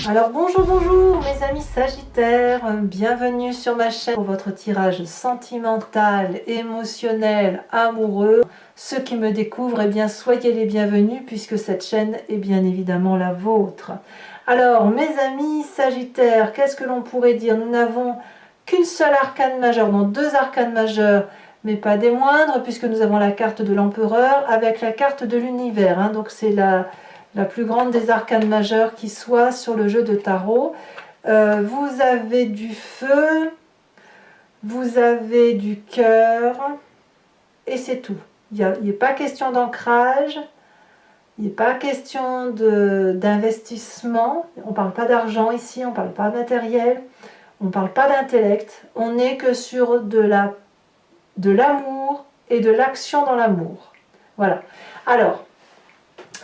Alors bonjour mes amis Sagittaires, bienvenue sur ma chaîne pour votre tirage sentimental, émotionnel, amoureux. Ceux qui me découvrent, eh bien soyez les bienvenus puisque cette chaîne est bien évidemment la vôtre. Alors mes amis Sagittaires, qu'est-ce que l'on pourrait dire? Nous n'avons qu'une seule arcane majeure, non deux arcanes majeures, mais pas des moindres puisque nous avons la carte de l'empereur avec la carte de l'univers, hein. Donc c'est la plus grande des arcanes majeures qui soit sur le jeu de tarot. Vous avez du feu, vous avez du cœur, et c'est tout. Il n'est pas question d'ancrage, il n'est pas question d'investissement, on ne parle pas d'argent ici, on ne parle pas de matériel, on ne parle pas d'intellect, on n'est que sur de l'amour et de l'action dans l'amour. Voilà. Alors,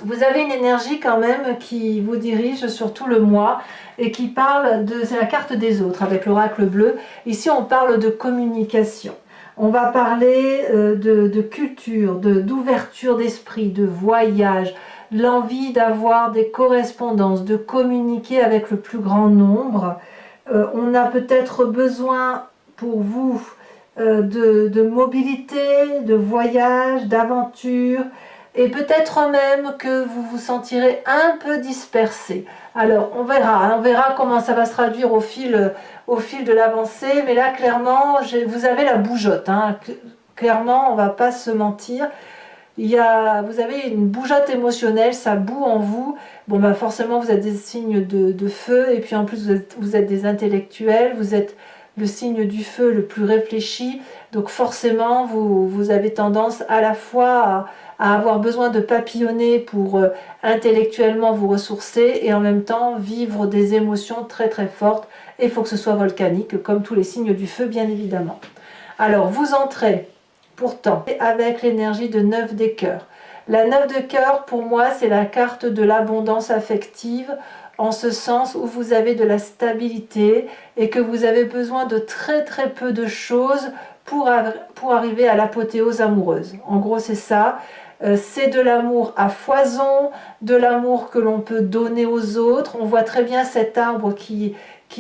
vous avez une énergie quand même qui vous dirige sur tout le mois et qui parle de... C'est la carte des autres avec l'oracle bleu. Ici, on parle de communication. On va parler de culture, d'ouverture d'esprit, de voyage, l'envie d'avoir des correspondances, de communiquer avec le plus grand nombre. On a peut-être besoin pour vous de mobilité, de voyage, d'aventure, et peut-être même que vous vous sentirez un peu dispersé. Alors on verra comment ça va se traduire au fil de l'avancée, mais là clairement vous avez la bougeotte, hein. Clairement on va pas se mentir, vous avez une bougeotte émotionnelle, ça bout en vous. Bon bah forcément vous êtes des signes de feu, et puis en plus vous êtes des intellectuels, vous êtes le signe du feu le plus réfléchi, donc forcément vous avez tendance à la fois à avoir besoin de papillonner pour intellectuellement vous ressourcer et en même temps vivre des émotions très très fortes, et il faut que ce soit volcanique comme tous les signes du feu bien évidemment. Alors vous entrez pourtant avec l'énergie de 9 des cœurs. La 9 de cœur pour moi c'est la carte de l'abondance affective, en ce sens où vous avez de la stabilité et que vous avez besoin de très très peu de choses pour arriver à l'apothéose amoureuse. En gros c'est ça. C'est de l'amour à foison, de l'amour que l'on peut donner aux autres. On voit très bien cet arbre qui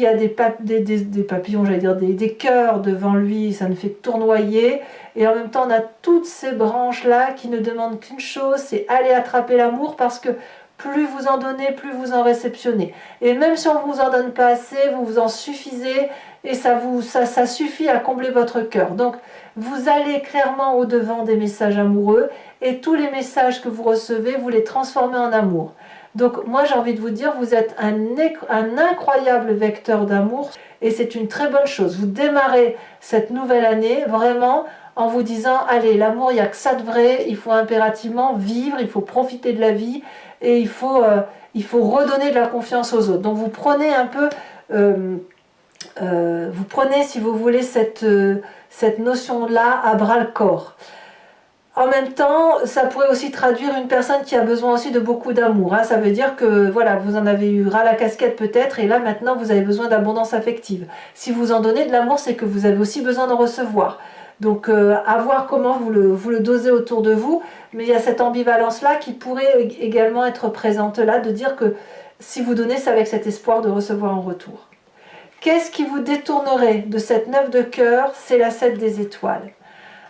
a des papillons, j'allais dire des cœurs devant lui, ça ne fait que tournoyer. Et en même temps, on a toutes ces branches-là qui ne demandent qu'une chose, c'est aller attraper l'amour, parce que plus vous en donnez, plus vous en réceptionnez. Et même si on ne vous en donne pas assez, vous vous en suffisez, et ça suffit à combler votre cœur. Donc, vous allez clairement au-devant des messages amoureux, et tous les messages que vous recevez, vous les transformez en amour. Donc moi j'ai envie de vous dire, vous êtes un incroyable vecteur d'amour, et c'est une très bonne chose. Vous démarrez cette nouvelle année vraiment en vous disant, allez, l'amour, il n'y a que ça de vrai, il faut impérativement vivre, il faut profiter de la vie, et il faut redonner de la confiance aux autres. Donc vous prenez un peu, vous prenez si vous voulez cette notion-là à bras le corps. En même temps, ça pourrait aussi traduire une personne qui a besoin aussi de beaucoup d'amour, hein. Ça veut dire que voilà, vous en avez eu ras la casquette peut-être, et là maintenant vous avez besoin d'abondance affective. Si vous en donnez de l'amour, c'est que vous avez aussi besoin d'en recevoir. Donc à voir comment vous le dosez autour de vous, mais il y a cette ambivalence-là qui pourrait également être présente là, de dire que si vous donnez, c'est avec cet espoir de recevoir en retour. Qu'est-ce qui vous détournerait de cette 9 de cœur? C'est la 7 des étoiles.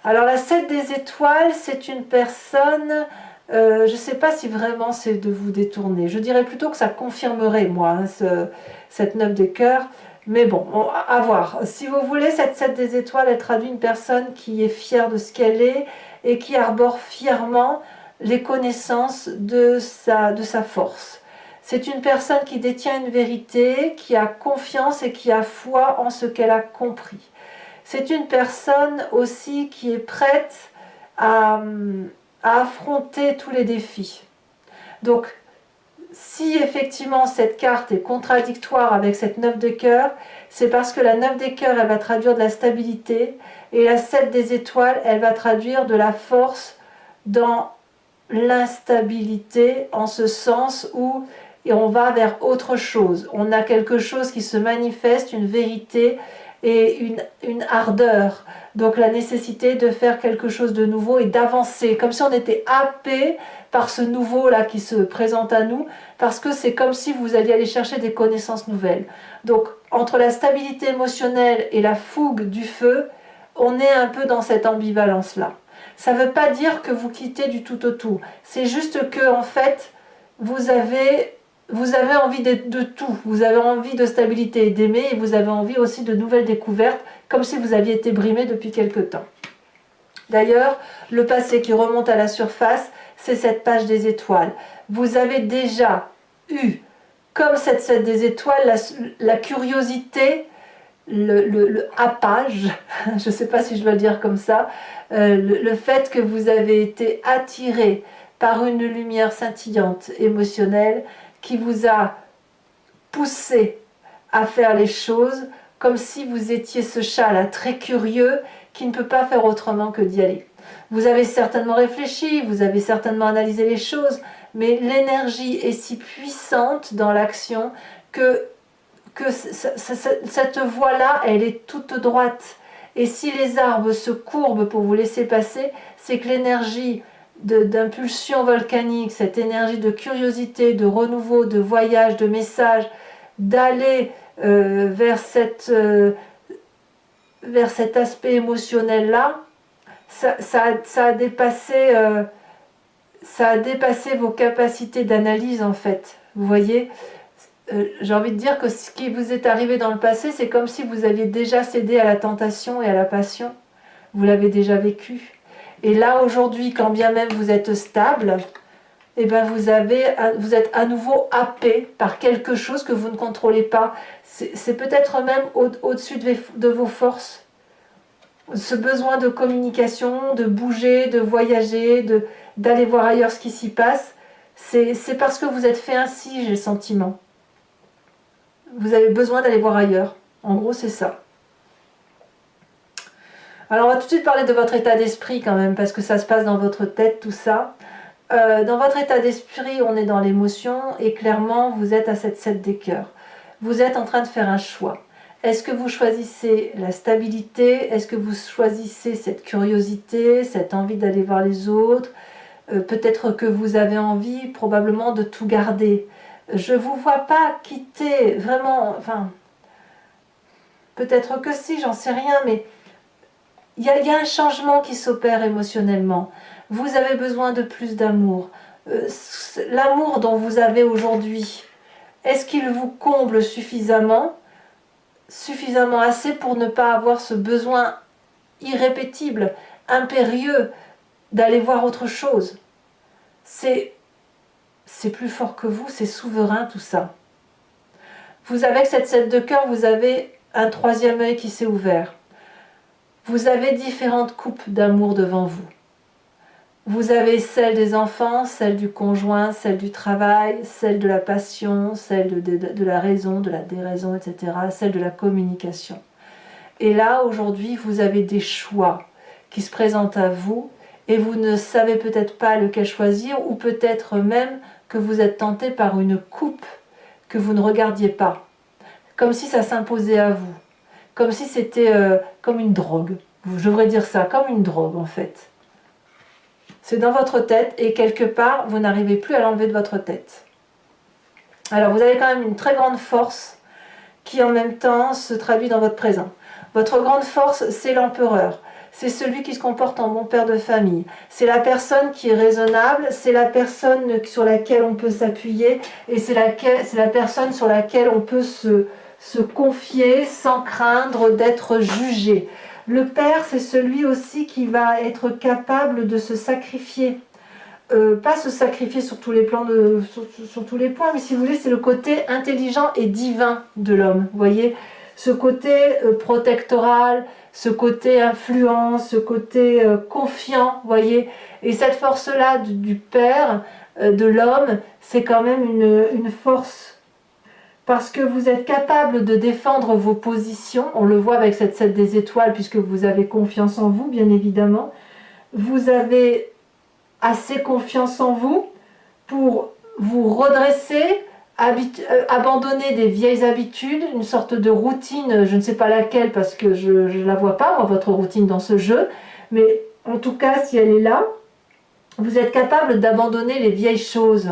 Alors la 7 des étoiles, c'est une personne, je ne sais pas si vraiment c'est de vous détourner. Je dirais plutôt que ça confirmerait, moi, hein, cette 9 des cœurs. Mais bon, à voir. Si vous voulez, cette 7 des étoiles, elle traduit une personne qui est fière de ce qu'elle est et qui arbore fièrement les connaissances de sa force. C'est une personne qui détient une vérité, qui a confiance et qui a foi en ce qu'elle a compris. C'est une personne aussi qui est prête à affronter tous les défis. Donc, si effectivement cette carte est contradictoire avec cette 9 de cœur, c'est parce que la 9 des cœurs, elle va traduire de la stabilité, et la 7 des étoiles, elle va traduire de la force dans l'instabilité, en ce sens où on va vers autre chose. On a quelque chose qui se manifeste, une vérité, et une ardeur. Donc la nécessité de faire quelque chose de nouveau et d'avancer, comme si on était happé par ce nouveau-là qui se présente à nous, parce que c'est comme si vous alliez aller chercher des connaissances nouvelles. Donc entre la stabilité émotionnelle et la fougue du feu, on est un peu dans cette ambivalence-là. Ça ne veut pas dire que vous quittez du tout au tout. C'est juste que, en fait, vous avez envie de tout. Vous avez envie de stabilité et d'aimer, et vous avez envie aussi de nouvelles découvertes, comme si vous aviez été brimé depuis quelque temps. D'ailleurs, le passé qui remonte à la surface, c'est cette page des étoiles. Vous avez déjà eu, comme cette des étoiles, la curiosité, le happage, je ne sais pas si je dois le dire comme ça, le fait que vous avez été attiré par une lumière scintillante, émotionnelle, qui vous a poussé à faire les choses comme si vous étiez ce chat-là, très curieux, qui ne peut pas faire autrement que d'y aller. Vous avez certainement réfléchi, vous avez certainement analysé les choses, mais l'énergie est si puissante dans l'action que cette voie-là, elle est toute droite. Et si les arbres se courbent pour vous laisser passer, c'est que l'énergie d'impulsion volcanique, cette énergie de curiosité, de renouveau, de voyage, de message, d'aller vers cet aspect émotionnel-là, ça a dépassé vos capacités d'analyse en fait. Vous voyez, j'ai envie de dire que ce qui vous est arrivé dans le passé, c'est comme si vous aviez déjà cédé à la tentation et à la passion. Vous l'avez déjà vécu. Et là, aujourd'hui, quand bien même vous êtes stable, eh ben vous êtes à nouveau happé par quelque chose que vous ne contrôlez pas. C'est peut-être même au-dessus de vos forces. Ce besoin de communication, de bouger, de voyager, d'aller voir ailleurs ce qui s'y passe, c'est parce que vous êtes fait ainsi, j'ai le sentiment. Vous avez besoin d'aller voir ailleurs. En gros, c'est ça. Alors, on va tout de suite parler de votre état d'esprit quand même, parce que ça se passe dans votre tête, tout ça. Dans votre état d'esprit, on est dans l'émotion, et clairement, vous êtes à cette 7 des cœurs. Vous êtes en train de faire un choix. Est-ce que vous choisissez la stabilité? Est-ce que vous choisissez cette curiosité, cette envie d'aller voir les autres? Peut-être que vous avez envie, probablement, de tout garder. Je ne vous vois pas quitter, vraiment, enfin, peut-être que si, j'en sais rien, mais il y a un changement qui s'opère émotionnellement. Vous avez besoin de plus d'amour. L'amour dont vous avez aujourd'hui, est-ce qu'il vous comble suffisamment assez pour ne pas avoir ce besoin irrépétible, impérieux, d'aller voir autre chose? C'est plus fort que vous, c'est souverain tout ça. Vous, avec cette 7 de cœur, vous avez un troisième œil qui s'est ouvert. Vous avez différentes coupes d'amour devant vous. Vous avez celle des enfants, celle du conjoint, celle du travail, celle de la passion, celle de la raison, de la déraison, etc., celle de la communication. Et là, aujourd'hui, vous avez des choix qui se présentent à vous et vous ne savez peut-être pas lequel choisir, ou peut-être même que vous êtes tenté par une coupe que vous ne regardiez pas, comme si ça s'imposait à vous, comme si c'était comme une drogue. Je devrais dire ça, comme une drogue en fait. C'est dans votre tête et quelque part, vous n'arrivez plus à l'enlever de votre tête. Alors vous avez quand même une très grande force qui en même temps se traduit dans votre présent. Votre grande force, c'est l'empereur. C'est celui qui se comporte en bon père de famille. C'est la personne qui est raisonnable, c'est la personne sur laquelle on peut s'appuyer et c'est la personne sur laquelle on peut se confier sans craindre d'être jugé. Le père, c'est celui aussi qui va être capable de se sacrifier. Pas se sacrifier sur tous les plans, sur tous les points, mais si vous voulez, c'est le côté intelligent et divin de l'homme. Vous voyez, ce côté protectoral, ce côté influent, ce côté confiant, vous voyez. Et cette force-là du père, de l'homme, c'est quand même une force. Parce que vous êtes capable de défendre vos positions, on le voit avec cette 7 des étoiles, puisque vous avez confiance en vous, bien évidemment. Vous avez assez confiance en vous pour vous redresser abandonner des vieilles habitudes, une sorte de routine, je ne sais pas laquelle parce que je ne la vois pas, moi, votre routine dans ce jeu, mais en tout cas, si elle est là, vous êtes capable d'abandonner les vieilles choses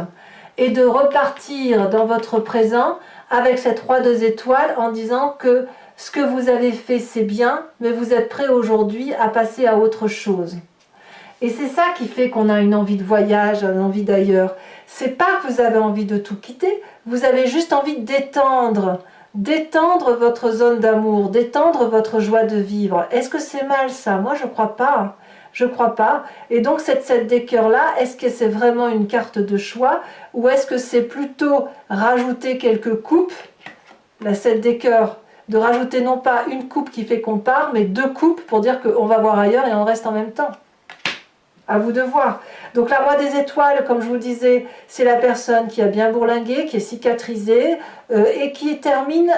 et de repartir dans votre présent avec cette roi 2 étoiles en disant que ce que vous avez fait c'est bien, mais vous êtes prêt aujourd'hui à passer à autre chose. Et c'est ça qui fait qu'on a une envie de voyage, une envie d'ailleurs. C'est pas que vous avez envie de tout quitter, vous avez juste envie d'étendre votre zone d'amour, d'étendre votre joie de vivre. Est-ce que c'est mal ça? Moi je crois pas. Je crois pas. Et donc cette 7 des cœurs là, est-ce que c'est vraiment une carte de choix ou est-ce que c'est plutôt rajouter quelques coupes, la 7 des cœurs, de rajouter non pas une coupe qui fait qu'on part, mais 2 coupes pour dire qu'on va voir ailleurs et on reste en même temps. À vous de voir. Donc la roi des étoiles, comme je vous disais, c'est la personne qui a bien bourlingué, qui est cicatrisée et qui termine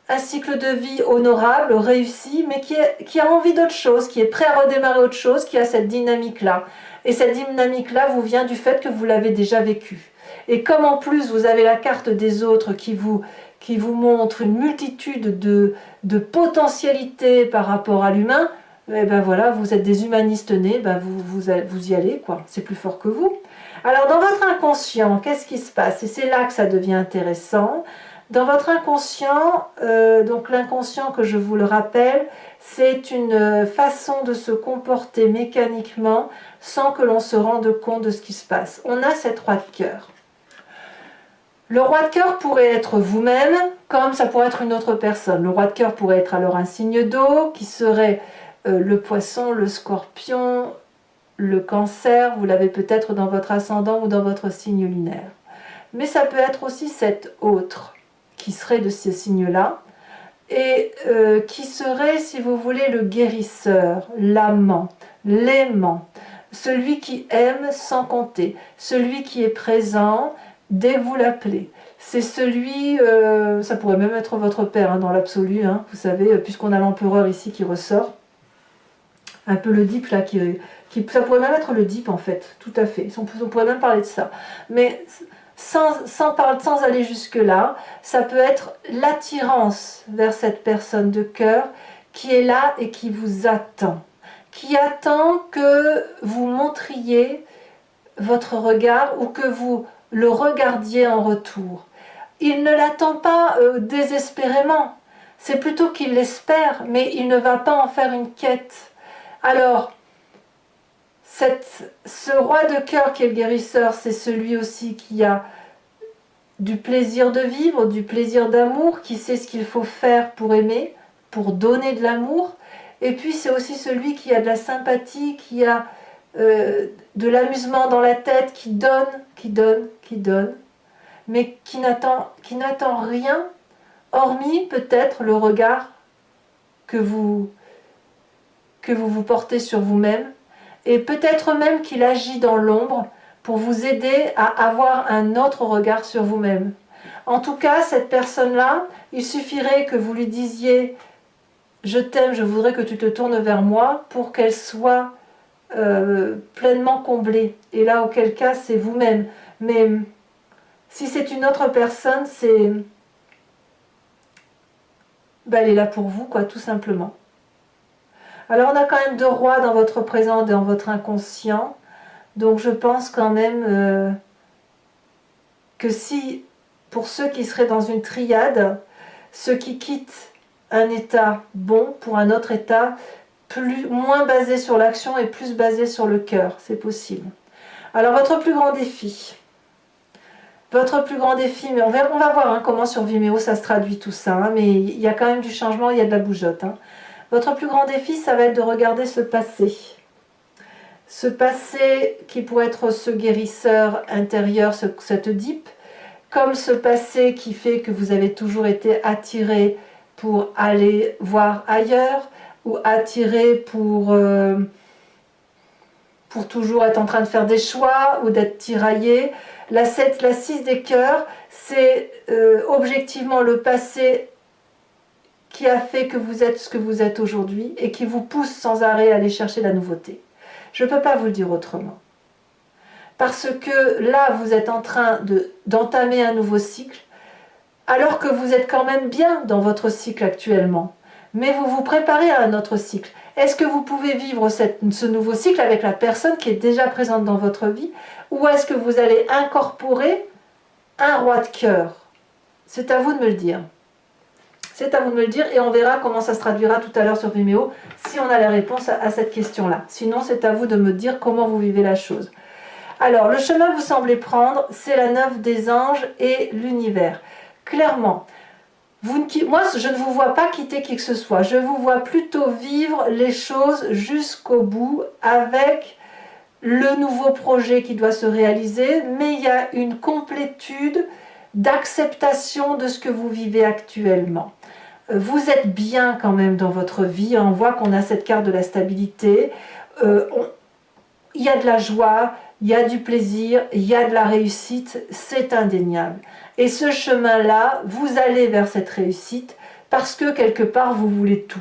un cycle de vie honorable, réussi, mais qui a envie d'autre chose, qui est prêt à redémarrer autre chose, qui a cette dynamique-là. Et cette dynamique-là vous vient du fait que vous l'avez déjà vécue. Et comme en plus vous avez la carte des autres qui vous montre une multitude de potentialités par rapport à l'humain, et ben voilà, vous êtes des humanistes nés, ben vous y allez, quoi. C'est plus fort que vous. Alors dans votre inconscient, qu'est-ce qui se passe? Et c'est là que ça devient intéressant. Dans votre inconscient, donc l'inconscient que je vous le rappelle, c'est une façon de se comporter mécaniquement sans que l'on se rende compte de ce qui se passe. On a cette roi de cœur. Le roi de cœur pourrait être vous-même, comme ça pourrait être une autre personne. Le roi de cœur pourrait être alors un signe d'eau, qui serait le poisson, le scorpion, le cancer, vous l'avez peut-être dans votre ascendant ou dans votre signe lunaire. Mais ça peut être aussi cet autre, qui serait de ces signes-là, et qui serait, si vous voulez, le guérisseur, l'amant, l'aimant, celui qui aime sans compter, celui qui est présent dès que vous l'appelez. C'est celui, ça pourrait même être votre père hein, dans l'absolu, hein, vous savez, puisqu'on a l'empereur ici qui ressort, un peu le Deep là, ça pourrait même être le Deep en fait, tout à fait, on pourrait même parler de ça. Mais sans aller jusque-là, ça peut être l'attirance vers cette personne de cœur qui est là et qui vous attend. Qui attend que vous montriez votre regard ou que vous le regardiez en retour. Il ne l'attend pas désespérément, c'est plutôt qu'il l'espère, mais il ne va pas en faire une quête. Alors, ce roi de cœur qui est le guérisseur, c'est celui aussi qui a du plaisir de vivre, du plaisir d'amour, qui sait ce qu'il faut faire pour aimer, pour donner de l'amour. Et puis c'est aussi celui qui a de la sympathie, qui a de l'amusement dans la tête, qui donne, mais qui n'attend rien, hormis peut-être le regard que vous portez sur vous-même, et peut-être même qu'il agit dans l'ombre pour vous aider à avoir un autre regard sur vous-même. En tout cas, cette personne-là, il suffirait que vous lui disiez « Je t'aime, je voudrais que tu te tournes vers moi » pour qu'elle soit pleinement comblée. Et là, auquel cas, c'est vous-même. Mais si c'est une autre personne, elle est là pour vous, quoi, tout simplement. Alors, on a quand même 2 rois dans votre présent et dans votre inconscient. Donc je pense quand même que si, pour ceux qui seraient dans une triade, ceux qui quittent un état bon pour un autre état, moins basé sur l'action et plus basé sur le cœur, c'est possible. Alors votre plus grand défi, mais on va voir hein, comment sur Vimeo ça se traduit tout ça, hein, mais il y a quand même du changement, il y a de la bougeotte. Hein. Votre plus grand défi, ça va être de regarder ce passé. Ce passé qui pourrait être ce guérisseur intérieur, cette Deep, comme ce passé qui fait que vous avez toujours été attiré pour aller voir ailleurs, ou attiré pour toujours être en train de faire des choix, ou d'être tiraillé. La 6 des cœurs, c'est objectivement le passé qui a fait que vous êtes ce que vous êtes aujourd'hui, et qui vous pousse sans arrêt à aller chercher la nouveauté. Je ne peux pas vous le dire autrement. parce que là, vous êtes en train d'entamer un nouveau cycle, alors que vous êtes quand même bien dans votre cycle actuellement. Mais vous vous préparez à un autre cycle. Est-ce que vous pouvez vivre ce nouveau cycle avec la personne qui est déjà présente dans votre vie, ou est-ce que vous allez incorporer un roi de cœur? C'est à vous de me le dire. C'est à vous de me le dire et on verra comment ça se traduira tout à l'heure sur Vimeo si on a la réponse à cette question-là. Sinon, c'est à vous de me dire comment vous vivez la chose. Alors, le chemin que vous semblez prendre, c'est la 9 des anges et l'univers. Clairement, moi, je ne vous vois pas quitter qui que ce soit. Je vous vois plutôt vivre les choses jusqu'au bout avec le nouveau projet qui doit se réaliser, mais il y a une complétude d'acceptation de ce que vous vivez actuellement. Vous êtes bien quand même dans votre vie, on voit qu'on a cette carte de la stabilité, il y a de la joie, il y a du plaisir, il y a de la réussite, c'est indéniable. Et ce chemin-là, vous allez vers cette réussite parce que quelque part vous voulez tout.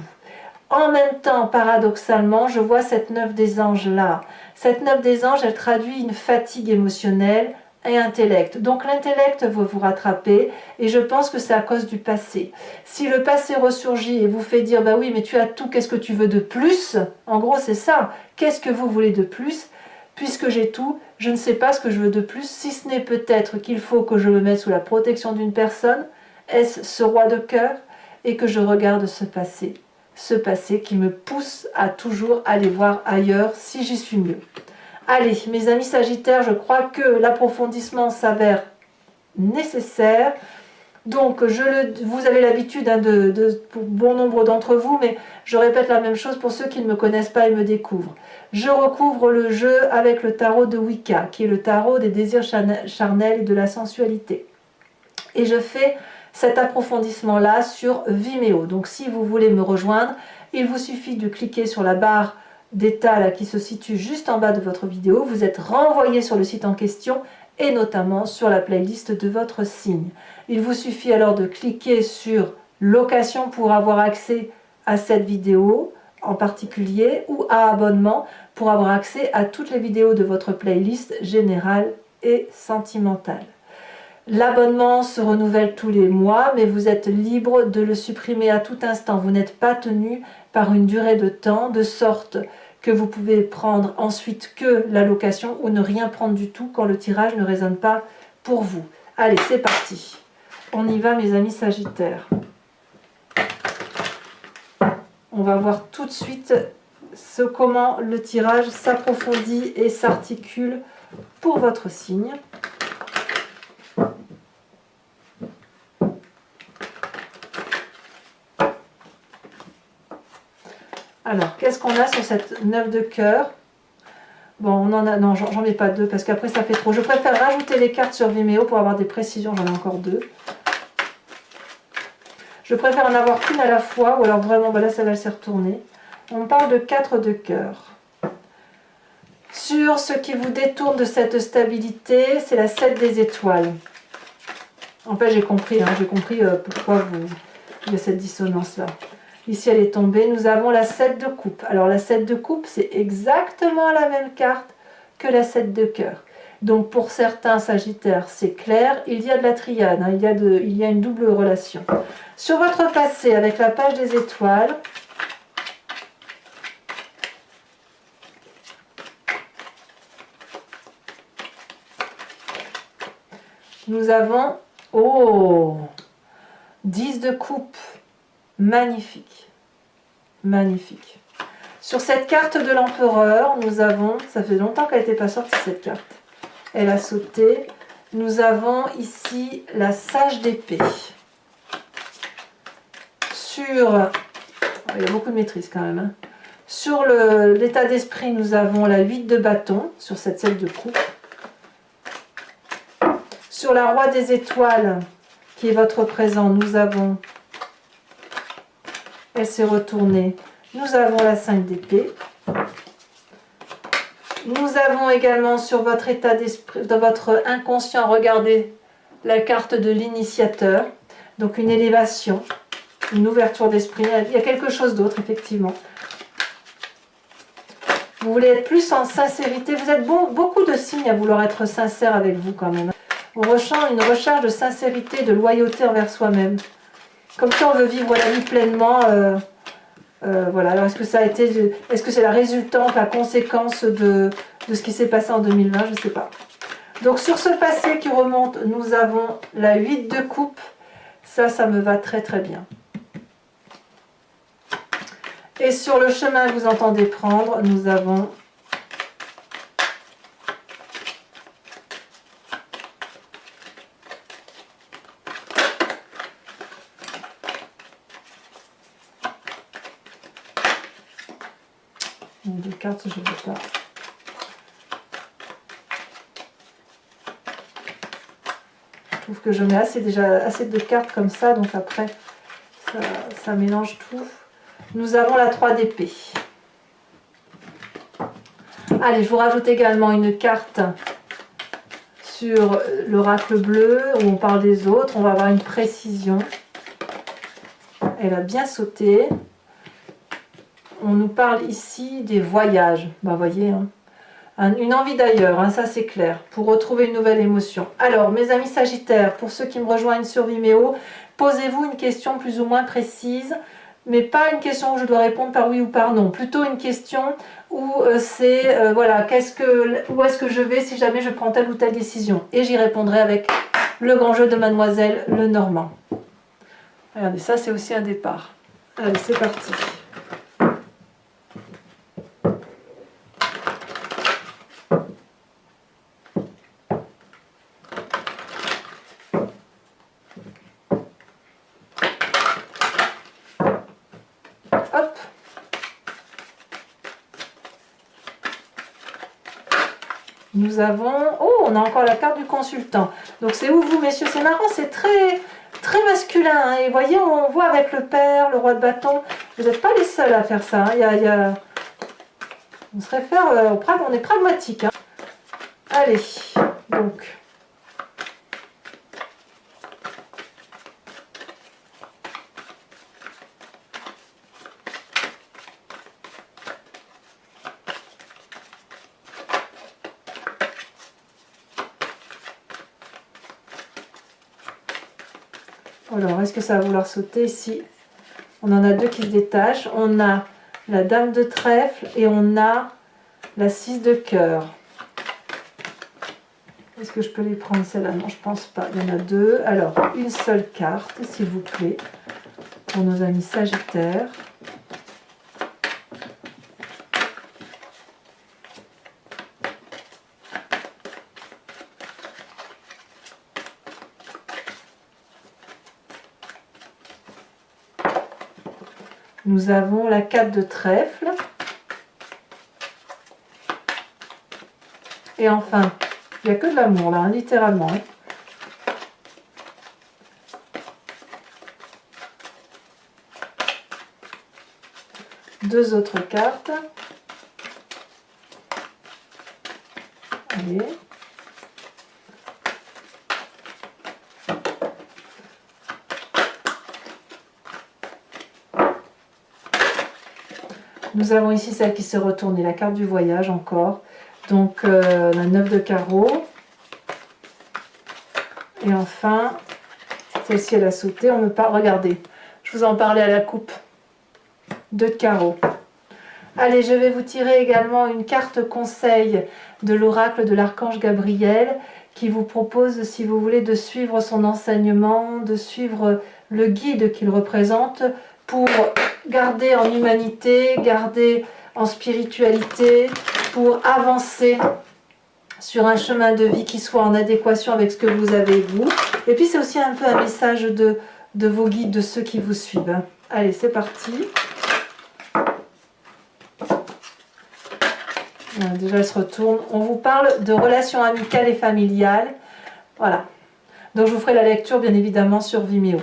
En même temps, paradoxalement, je vois cette 9 des anges là. Cette 9 des anges, elle traduit une fatigue émotionnelle et intellect. Donc l'intellect va vous rattraper et je pense que c'est à cause du passé. Si le passé ressurgit et vous fait dire, bah oui, mais tu as tout, qu'est-ce que tu veux de plus? En gros, c'est ça. Qu'est-ce que vous voulez de plus? Puisque j'ai tout, je ne sais pas ce que je veux de plus, si ce n'est peut-être qu'il faut que je me mette sous la protection d'une personne. Est-ce ce roi de cœur? Et que je regarde ce passé qui me pousse à toujours aller voir ailleurs si j'y suis mieux. Allez, mes amis Sagittaires, je crois que l'approfondissement s'avère nécessaire. Donc, vous avez l'habitude pour bon nombre d'entre vous, mais je répète la même chose pour ceux qui ne me connaissent pas et me découvrent. Je recouvre le jeu avec le tarot de Wicca, qui est le tarot des désirs charnels et de la sensualité. Et je fais cet approfondissement-là sur Vimeo. Donc, si vous voulez me rejoindre, il vous suffit de cliquer sur la barre d'état qui se situe juste en bas de votre vidéo. Vous êtes renvoyé sur le site en question et notamment sur la playlist de votre signe. Il vous suffit alors de cliquer sur location pour avoir accès à cette vidéo en particulier ou à abonnement pour avoir accès à toutes les vidéos de votre playlist générale et sentimentale. L'abonnement se renouvelle tous les mois, mais vous êtes libre de le supprimer à tout instant. Vous n'êtes pas tenu par une durée de temps, de sorte que vous pouvez prendre ensuite que la location ou ne rien prendre du tout quand le tirage ne résonne pas pour vous. Allez, c'est parti. On y va, mes amis Sagittaires. On va voir tout de suite comment le tirage s'approfondit et s'articule pour votre signe. Alors, qu'est-ce qu'on a sur cette 9 de cœur? Bon, on en a... Non, j'en mets pas deux parce qu'après ça fait trop. Je préfère rajouter les cartes sur Vimeo pour avoir des précisions. J'en ai encore deux. Je préfère en avoir qu'une à la fois ou alors vraiment, ben là, celle-là s'est retournée. On parle de 4 de cœur. Sur ce qui vous détourne de cette stabilité, c'est la 7 des étoiles. En fait, j'ai compris pourquoi il y a cette dissonance-là. Ici, elle est tombée. Nous avons la 7 de coupe. Alors, la 7 de coupe, c'est exactement la même carte que la 7 de cœur. Donc, pour certains Sagittaires, c'est clair. Il y a de la triade. Hein, il y a une double relation. Sur votre passé, avec la page des étoiles, nous avons... Oh 10 de coupe. Magnifique, magnifique. Sur cette carte de l'empereur, nous avons, ça fait longtemps qu'elle n'était pas sortie cette carte, elle a sauté, nous avons ici la sage d'épée. Il y a beaucoup de maîtrise quand même. Hein. Sur l'état d'esprit, nous avons la 8 de bâton, sur cette 7 de coupe. Sur la roi des étoiles, qui est votre présent, nous avons... Elle s'est retournée. Nous avons la 5 d'épée. Nous avons également sur votre état d'esprit, dans votre inconscient, regardez la carte de l'initiateur. Donc une élévation, une ouverture d'esprit. Il y a quelque chose d'autre, effectivement. Vous voulez être plus en sincérité. Vous êtes beaucoup de signes à vouloir être sincère avec vous quand même. On ressent une recherche de sincérité, de loyauté envers soi-même. Comme ça, on veut vivre la vie pleinement. Voilà. Alors, est-ce que ça a été, est-ce que c'est la résultante, la conséquence de ce qui s'est passé en 2020? Je ne sais pas. Donc, sur ce passé qui remonte, nous avons la 8 de coupe. Ça me va très très bien. Et sur le chemin que vous entendez prendre, nous avons deux cartes, je ne veux pas. Je trouve que je mets déjà assez de cartes comme ça, donc après ça mélange tout. Nous avons la 3 d'épée. Allez, je vous rajoute également une carte sur l'oracle bleu où on parle des autres. On va avoir une précision. Elle a bien sauté. On nous parle ici des voyages. Vous voyez, hein. Une envie d'ailleurs, hein, ça c'est clair, pour retrouver une nouvelle émotion. Alors, mes amis Sagittaires, pour ceux qui me rejoignent sur Vimeo, posez-vous une question plus ou moins précise, mais pas une question où je dois répondre par oui ou par non. Plutôt une question où c'est, voilà, où est-ce que je vais si jamais je prends telle ou telle décision. Et j'y répondrai avec le grand jeu de Mademoiselle Lenormand. Regardez, ça c'est aussi un départ. Allez, c'est parti. Hop. Nous avons... Oh, on a encore la carte du consultant. Donc c'est où vous, messieurs? C'est marrant, c'est très masculin. Hein. Et vous voyez, on voit avec le père, le roi de bâton. Vous n'êtes pas les seuls à faire ça. Hein. On se réfère... on est pragmatique. Hein. Allez, donc... Alors, est-ce que ça va vouloir sauter ici? On en a deux qui se détachent. On a la dame de trèfle et on a la 6 de cœur. Est-ce que je peux les prendre celle-là? Non, je pense pas. Il y en a deux. Alors, une seule carte, s'il vous plaît, pour nos amis Sagittaires. Nous avons la 4 de trèfle. Et enfin, il n'y a que de l'amour là, hein, littéralement. Hein. Deux autres cartes. Allez. Nous avons ici celle qui se retourne et la carte du voyage encore. Donc la 9 de carreau. Et enfin, celle-ci elle a sauté. On me parle, regardez, je vous en parlais à la coupe. 2 de carreau. Allez, je vais vous tirer également une carte conseil de l'oracle de l'archange Gabriel qui vous propose, si vous voulez, de suivre son enseignement, de suivre le guide qu'il représente pour garder en humanité, garder en spiritualité, pour avancer sur un chemin de vie qui soit en adéquation avec ce que vous avez vous. Et puis c'est aussi un peu un message de vos guides, de ceux qui vous suivent. Allez, c'est parti. Déjà, elle se retourne. On vous parle de relations amicales et familiales. Voilà. Donc, je vous ferai la lecture, bien évidemment, sur Vimeo.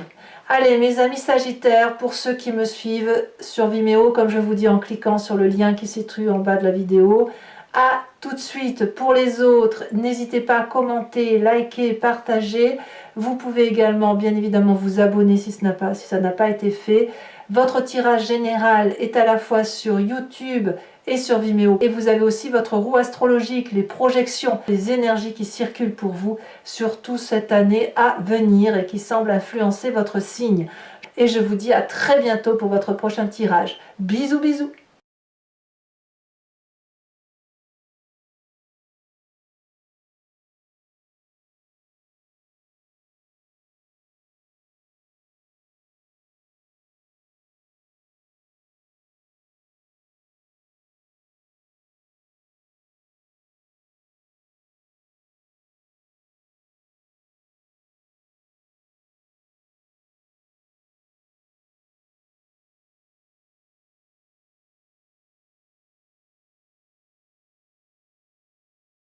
Allez, mes amis Sagittaires, pour ceux qui me suivent sur Vimeo, comme je vous dis en cliquant sur le lien qui se trouve en bas de la vidéo, à tout de suite. Pour les autres, n'hésitez pas à commenter, liker, partager. Vous pouvez également, bien évidemment, vous abonner si ça n'a pas été fait. Votre tirage général est à la fois sur YouTube et sur Vimeo. Et vous avez aussi votre roue astrologique, les projections, les énergies qui circulent pour vous, surtout cette année à venir et qui semblent influencer votre signe. Et je vous dis à très bientôt pour votre prochain tirage. Bisous bisous.